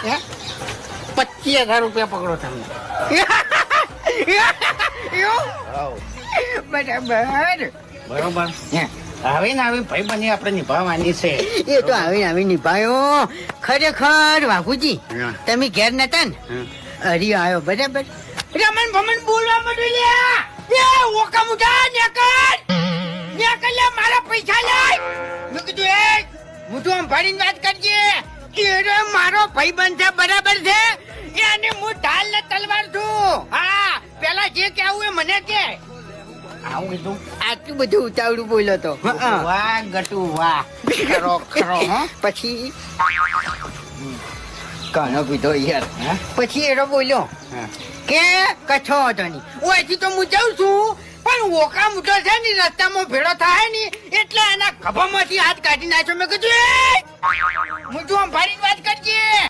25,000 રૂપિયા પકડો તમે. બરાબર. બરોબર. આવી ને આવી ભાઈ બની આપણે નિભાવવાની છે. એ તો આવી નિભાયો. ખરેખર વાઘુજી તમે ઘેર નતા ને? હરી આવ્યો બરાબર. રમણ ભમણ બોલવા માંડ્યું. લે ઓકા મુઠા નેકર લે મારા પૈસા લે. મેં કીધું એ મુઠું આમ ભરીને વાત કરજે. એ મારો ભાઈબંધ છે બરાબર છે. એને હું ઢાલ ને તલવાર છું. હા પેલા જે કેવું એ મને કે. આવું કીધું. આટલું બધું ઉતાવળું બોલ્યો તો. વાહ ગટુ વાહ. ખરો ખરો. પછી કાનો પીધો યાર. પછી એનો બોલ્યો કે કચ્છો હતો નહીં. ઓયથી તો હું જાઉં છું પણ ઓકા મૂઠો છે ને રસ્તામાં ભેળો થાય ને એટલે એના ખભામાંથી હાથ કાઢી નાખ્યો. મેં કીધું હું તું આમ ભારી વાત કરજે.